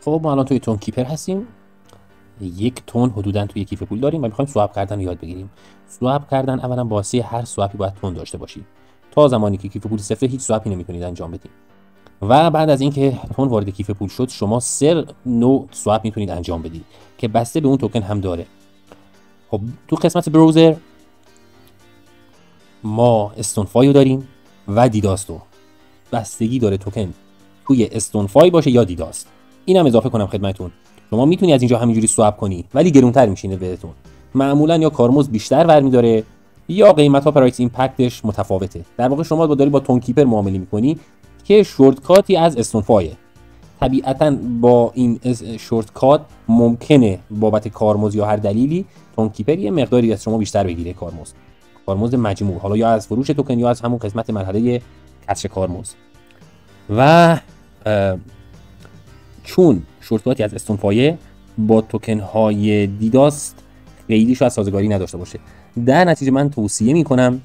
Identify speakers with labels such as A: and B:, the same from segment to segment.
A: خب ما الان توی تون کیپر هستیم. یک تون حدوداً توی کیف پول داریم و میخوایم سواب کردن رو یاد بگیریم. سواب کردن اولا واسه هر سوابی باید تون داشته باشید. تا زمانی که کیف پول صفر هیچ سوابی نمیتونید انجام بدید. و بعد از اینکه تون وارد کیف پول شد شما 3 نوع سواب میتونید انجام بدید که بسته به اون توکن هم داره. خب تو قسمت بروزر ما استونفای رو داریم و دیداستو. بستگی داره توکن توی استونفای باشه یا دیداست. اینم اضافه کنم خدمتتون. شما میتونی از اینجا همینجوری سواب کنی ولی گرونتر میشینه بهتون. معمولا یا کارمزد بیشتر برمی‌داره یا قیمت‌ها پرایس ایمپکتش متفاوته. در واقع شما داری با تون کیپر معامله می‌کنی که شورتکاتی از استونفایه. طبیعتاً با این شورتکات ممکنه بابت کارمزد یا هر دلیلی تون کیپر یه مقداری از شما بیشتر بگیره کارمزد مجموع، حالا یا از فروش توکن یا از همون قسمت مرحله کسر کارمزد. و چون شورتکاتی از استونفایه با توکن های دیداست خیلی شاید سازگاری نداشته باشه، در نتیجه من توصیه میکنم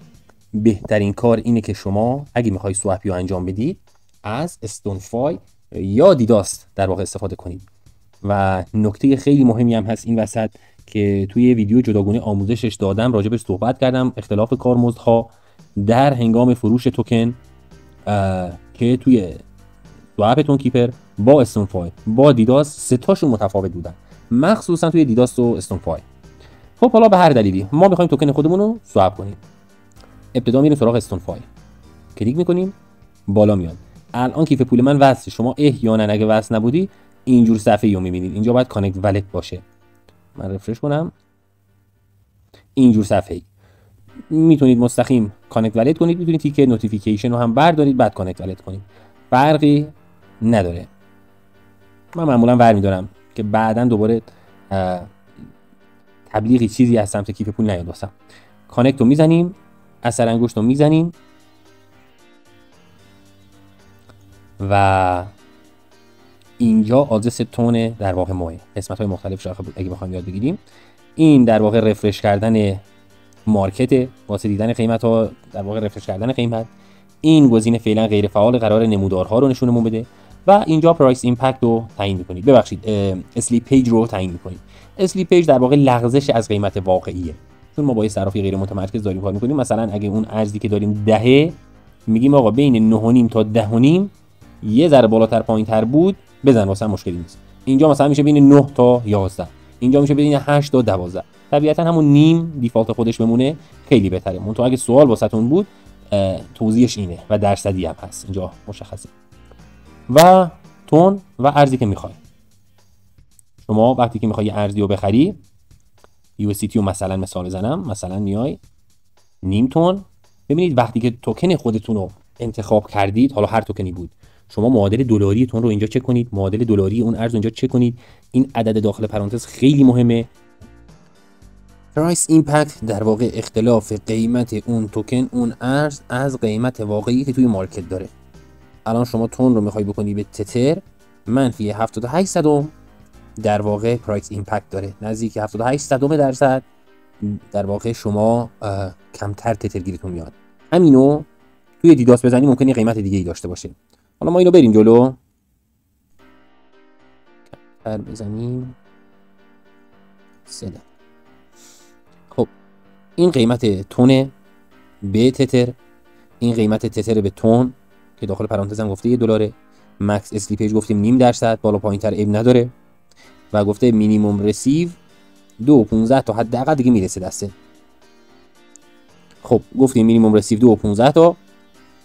A: بهترین کار اینه که شما اگه میخوای سوابی رو انجام بدید از استونفای یا دیداست در واقع استفاده کنید. و نکته خیلی مهمی هم هست این وسط که توی ویدیو جداگانه آموزشش دادم، راجبش صحبت کردم، اختلاف کارمزدها در هنگام فروش توکن که توی سواب تون کیپر با استونفای با دیداست 3 تاشون متفاوت بودن، مخصوصا توی دیداست و استونفای. خب حالا به هر دلیلی ما میخوایم توکن خودمون رو سواب کنیم. ابتدا میریم سراغ استونفای، کلیک میکنیم، بالا میاد. الان کیف پول من وصله. شما احیانا اگه وصل نبودی اینجور صفحه‌ای رو میبینید. اینجا باید کانکت والت باشه. من رفرش کنم. اینجور صفحه‌ای میتونید مستقیم کانکت والت کنید، میتونید تیکت نوتیفیکیشن رو هم بردارید بعد کانکت والت کنید. فرقی نداره. من معمولا برمی‌دارم که بعداً دوباره تبلیغی چیزی از سمت کیف پول نیاد واسم. کانکت رو میزنیم، اثر انگشت رو میزنیم و اینجا آدرس تون در واقع ماه قسمت‌های مختلف شاخه بود اگه بخوایم یاد بگیریم. این در واقع رفرش کردن مارکت واسه دیدن قیمت‌ها، در واقع رفرش کردن قیمت. این گزینه فعلا غیر فعال، قرار نمودارها رو نشونمون بده و اینجا پرایس ایمپکت رو تعیین می‌کنید. ببخشید اسلیپ پیج رو تعیین می‌کنید. اسلیپ پیج در واقع لغزش از قیمت واقعیه. چون ما با یه صرافی غیر متمرکز داریم کار می‌کنیم، مثلا اگه اون ارزی که داریم 10 میگیم آقا بین 9.5 تا 10.5 یه ذره بالاتر پایین‌تر بود بزن واسه مشکلی نیست. اینجا مثلا میشه بین 9 تا 11، اینجا میشه بین 8 تا 12. طبیعتا همون نیم دیفالت خودش بمونه خیلی بهتره. منتها اگه سوال واسهتون بود توضیحش اینه و درصدی هم هست اینجا مشخصه. و تون و ارزی که میخوای. شما وقتی که میخوای ارزی رو بخری USDT رو مثلا مثال بزنم، مثلا میای نیم تون. ببینید وقتی که توکن خودتون رو انتخاب کردید، حالا هر توکنی بود، شما معادل دلاری تون رو اینجا چک کنید، معادل دلاری اون ارز رو اینجا چک کنید. این عدد داخل پرانتز خیلی مهمه. پرایس ایمپکت در واقع اختلاف قیمت اون توکن، اون ارز از قیمت واقعی که توی مارکت داره. الان شما تون رو میخوای بکنی به تتر، منفی 78 صدم در واقع پرایس ایمپکت داره، نزدیک 78 صدم درصد در واقع شما کمتر تتر گیرتون میاد. همینو توی دیداست بزنی ممکنه قیمت دیگه ای داشته باشه. حالا ما اینو بریم جلو، کمتر بزنیم 3. خب این قیمت تونه به تتر، این قیمت تتر به تون که داخل پرانتز هم گفته $1. مکس اسلیپیج گفتیم 0.5%، بالا پایین تر عیب نداره. و گفته مینیمم رسیو 2.15 تا حداقل دیگه میرسه دسته. خب گفتیم مینیمم رسیو 2.15 تا.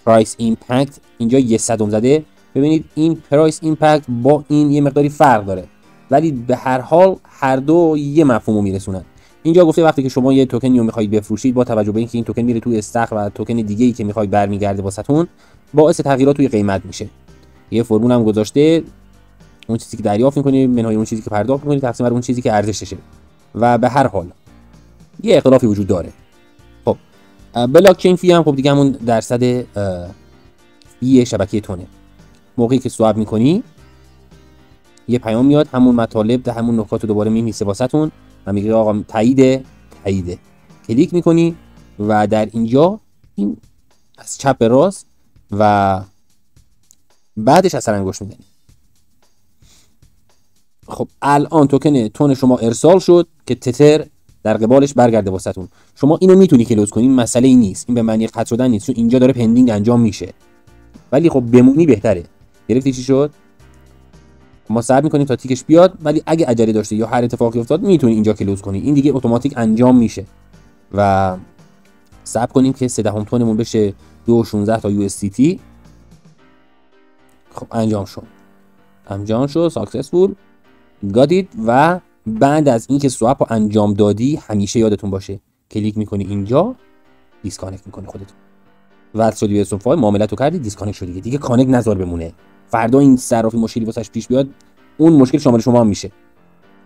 A: پرایس ایمپکت اینجا 1 صدم زده. ببینید این پرایس ایمپکت با این یه مقداری فرق داره ولی به هر حال هر دو یه مفهومو میرسونن. اینجا گفته وقتی که شما یه توکنی رو میخواید بفروشید با توجه به اینکه این توکن میره توی استخر و توکن دیگه‌ای که میخواید برمیگرده واسهتون، باعث تغییرات توی قیمت میشه. یه فرمول هم گذاشته، اون چیزی که دریافت می‌کنی منهای اون چیزی که پرداخت می‌کنی تقسیم بر اون چیزی که ارزششه و به هر حال یه اختلافی وجود داره. خب بلاک چین فی هم خب دیگه همون درصد فی شبکه تونه. موقعی که سواب می‌کنی یه پیام میاد، همون مطالب ده همون نکات رو دوباره می‌نویسه واسهتون و میگه آقا تایید. کلیک می‌کنی و در اینجا این از چپ به راست و بعدش اثر انگشت می‌زنی. خب الان توکن تون شما ارسال شد که تتر در قبالش برگرده واسهتون. شما اینو میتونی کلوز کنی، مسئله ای نیست، این به معنی قطع شدن نیست، چون اینجا داره پندینگ انجام میشه. ولی خب بمونی بهتره. گرفتی چی شد؟ ما صبر میکنیم تا تیکش بیاد، ولی اگه عجله داشته یا هر اتفاقی افتاد میتونی اینجا کلوز کنی، این دیگه اتوماتیک انجام میشه. و صبر کنیم که 3 تونمون بشه 2.16 تا USDT. خب انجام شد ساکسسفول گادید. و بعد از اینکه سواب رو انجام دادی همیشه یادتون باشه کلیک میکنی اینجا، دیسکانکت میکنی خودتون. وصل شدی به اسنفای، معاملت رو کردی، دیسکانکت شدی دیگه. کانکت نذار بمونه، فردا این صرافی مشکلی واسش پیش بیاد اون مشکل شامل شما هم میشه،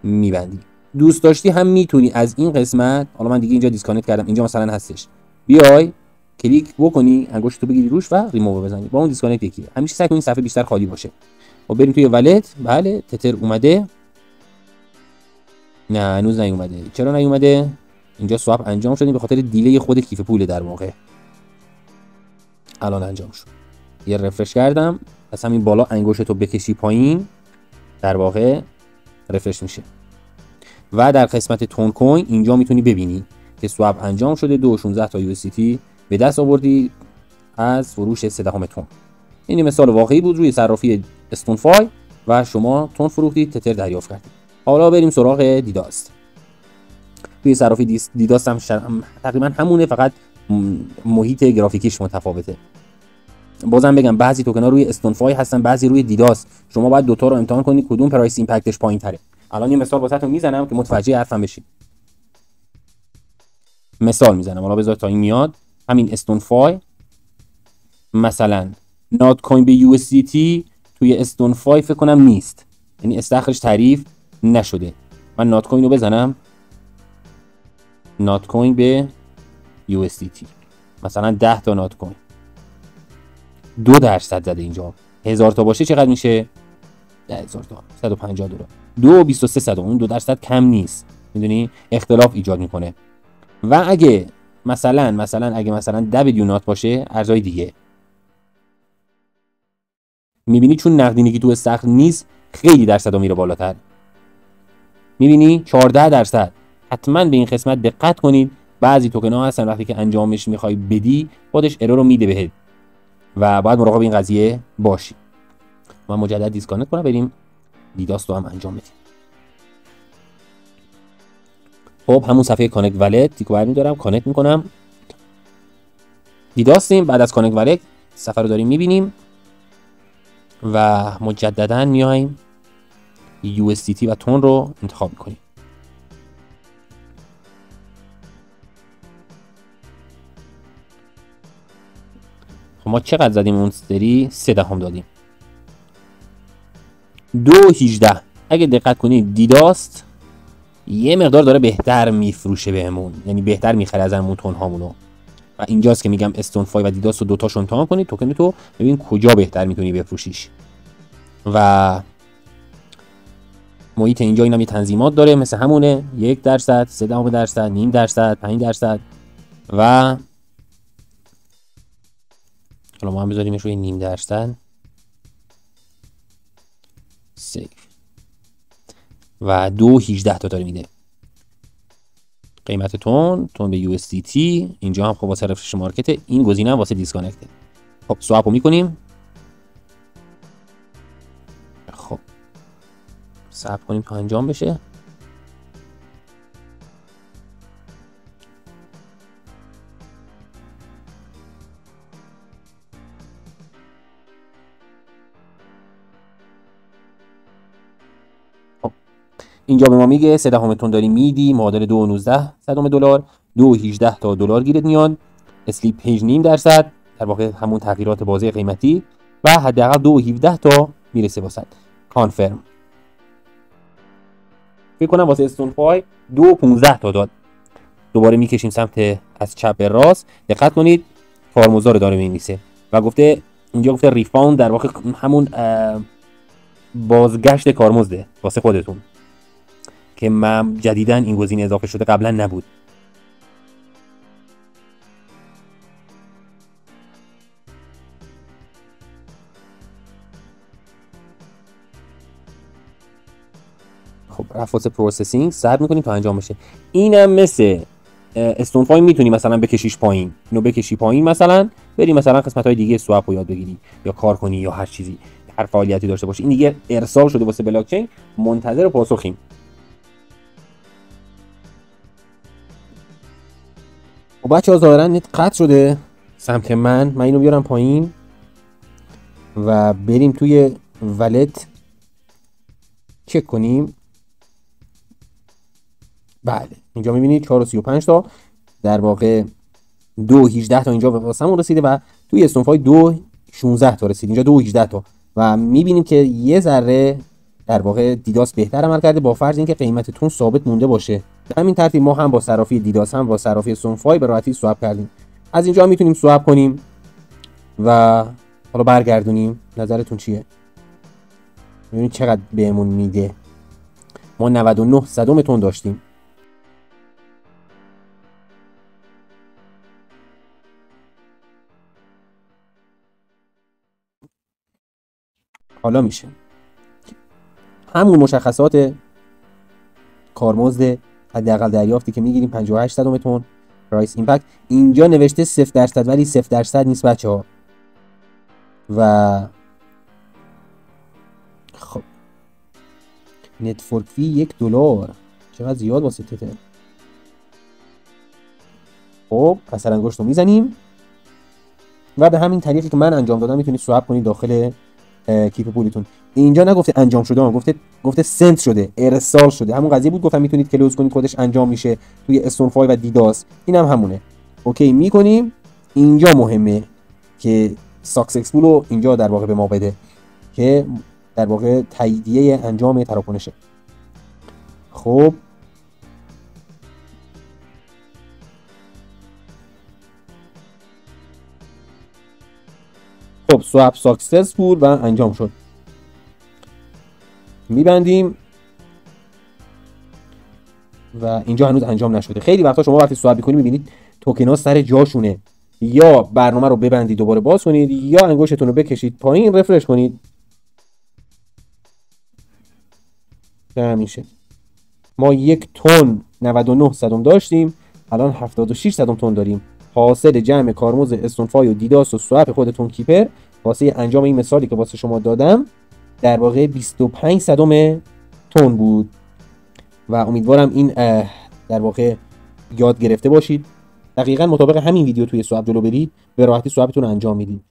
A: میبندی. دوست داشتی هم میتونی از این قسمت، حالا من دیگه اینجا دیسکانکت کردم، اینجا مثلا هستش، بیای کلیک بکنی انگشتتو بگیری روش و ریموو بزنی، با اون دیسکانکت یکیه. همیشه سعی کنین صفحه بیشتر خالی باشه. خب بریم توی والت. بله تتر اومده. نه هنوز نیومده. چرا نیومده؟ اینجا سواب انجام شده به خاطر دیلی خود کیف پول در واقع. الان انجام شد. یه رفرش کردم، از همین بالا انگشتتو بکشی پایین در واقع رفرش میشه. و در قسمت تون کوین اینجا میتونی ببینی که سواب انجام شده، 2.16 تا USDT به دست آوردی از فروش 3 تون. این مثال واقعی بود روی صرافی استونفای و شما تون فروختید، تتر دریافت کردید. حالا بریم سراغ دیداست. توی صرافی دیداست هم تقریبا همونه، فقط محیط گرافیکیش متفاوته. بازم بگم بعضی توکن ها روی استونفای هستن، بعضی روی دیداست. شما باید دوتا رو امتحان کنید کدوم پرایس ایمپکتش پایین تره. الان یه مثال واسهتون میزنم که متوجه حرفم بشید. مثال میزنم، حالا بذار تا این میاد. همین استونفای مثلا نات کوین به USDT توی استونفای فکر کنم نیست، یعنی استخرش تعریف نشده. من نات کوین رو بزنم، نات کوین به USDT مثلا 10 تا نات کوین 2% زده. اینجا 1000 تا باشه چقدر میشه؟ 10000 تا $150. 2.23 اون 2% کم نیست، میدونی اختلاف ایجاد میکنه. و اگه مثلا W نات باشه ارزهای دیگه، میبینی چون نقدینگی تو استخر نیست خیلی درصدا میره بالاتر. میبینی 14%. حتما به این قسمت دقت کنید. بعضی توکن ها هستن وقتی که انجامش میخوای بدی خودش ارور رو میده بهت و باید مراقب این قضیه باشی. من مجدد دیسکانکت کنم، بریم دیداست رو هم انجام بدیم. خب همون صفحه کانکت والت دیگه برمی‌دارم، کانکت میکنم. دیداستیم. بعد از کانکت والت صفحه رو داریم میبینیم و مجددا میایم USDT و تون رو انتخاب میکنیم. خب ما چقدر زدیم اون سری؟ 3 دهم دادیم. 2.18. اگه دقت کنید دیداست یه مقدار داره بهتر میفروشه بهمون، یعنی بهتر میخره از همون تون هامونو. و اینجاست که میگم استونفای و دیداست رو دوتاشون امتحان کنید، توکن تو ببین کجا بهتر میتونی بفروشیش. و محیط اینجا اینم یه تنظیمات داره مثل همونه، 1%، 0.3%، 0.5%، 5%. و حالا ما هم بذاریمش روی 0.5%. سیف. و 2.18 تا داره میده قیمت تون به USDT. اینجا هم خب واسه رفرش مارکت، این گزینه هم واسه دیسکانکته. خب سواب رو میکنیم. خب صبر کنیم تا انجام بشه. اینجا به ما میگه 3 تون داری میدی معادل 2.19 دلار، 2.18 تا دلار گیرت میاد. اسلیپ پیج 0.5%، در واقع همون تغییرات بازه قیمتی. و حداقل 2.17 تا میرسه واسه کانفرم. فکر کنم واسه استونفای 2.15 تا داد. دوباره میکشیم سمت از چپ به راست، دقت کنید کارمزد رو داره می‌نویسه و گفته اینجا گفته ریفاوند، در واقع همون بازگشت کارمزده واسه خودتون که من جدیداً این گزینه اضافه شده، قبلا نبود. خب رفت واسه پروسسینگ، صبر میکنیم تا انجام بشه. اینم مثل استونفای میتونی مثلا بکشیش پایین، اینو بکشی پایین، مثلا بری مثلا قسمت های دیگه سواب رو یاد بگیری یا کار کنی یا هر چیزی، هر فعالیتی داشته باشی. این دیگه ارسال شده واسه بلاک چین، منتظر پاسخیم. و بچه‌ها ظاهرا نت قطع شده سمت من اینو بیارم پایین و بریم توی ولت چک کنیم. بله اینجا میبینید 4.35 تا در واقع 2.18 تا اینجا واسمون رسیده و توی استونفای 2.16 تا رسید، اینجا 2.18 تا و میبینیم که یه ذره در واقع دیداس بهتر عمل کرده با فرض اینکه قیمت تون ثابت مونده باشه. به همین ترتیب ما هم با صرافی دیداس هم با صرافی استونفای به راحتی سواب کردیم. از اینجا میتونیم سواب کنیم و حالا برگردونیم. نظرتون چیه؟ ببینید چقدر بهمون میده. ما 99 صدم تون داشتیم. حالا میشه همون مشخصات کارمزد حداقل دریافتی که میگیریم 58 صدم تون پرایس ایمپکت. اینجا نوشته 0% ولی 0% نیست بچه‌ها. و خب نتورک فی $1 چقدر زیاد واسه تتر. خب اثر انگشت رو میزنیم و به همین طریقی که من انجام دادم میتونید سواب کنید داخل کیپ پولتون. اینجا نگفته انجام شده، گفته سنت شده، ارسال شده. همون قضیه بود گفتم میتونید کلوز کنید خودش انجام میشه توی استونفای و دیداس. اینم همونه. اوکی میکنیم. اینجا مهمه که ساکسس پول رو اینجا در واقع به ما بده که در واقع تاییدیه انجام تراکنشه. خب سواب ساکسسفول و انجام شد. میبندیم و اینجا هنوز انجام نشده. خیلی وقتا شما وقتی سواب میکنید میبینید توکن ها سر جاشونه، یا برنامه رو ببندید دوباره باز کنید یا انگشتتون رو بکشید پایین رفرش کنید. همیشه ما 1 تن 99 صدم داشتیم، الان 76 صدم تن داریم. حاصل جمع کارمزد استونفای و دیداس و سواب خودتون کیپر واسه انجام این مثالی که واسه شما دادم در واقع 25 صدم تن بود و امیدوارم این در واقع یاد گرفته باشید. دقیقاً مطابق همین ویدیو توی سواب جلو برید به راحتی سوابتون رو انجام میدید.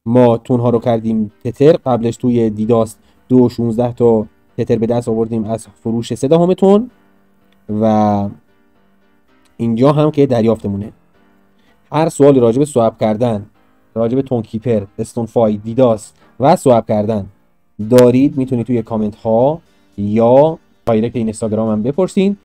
A: ما تون ها رو کردیم تتر، قبلش توی دیداس 2.16 تا تتر به دست آوردیم از فروش 3 تن و اینجا هم که دریافتمونه. هر سوالی راجع به سواب کردن، راجع به تون کیپر، استونفای، دیداس و سواب کردن دارید میتونید توی کامنت ها یا دایرکت اینستاگرام هم بپرسین.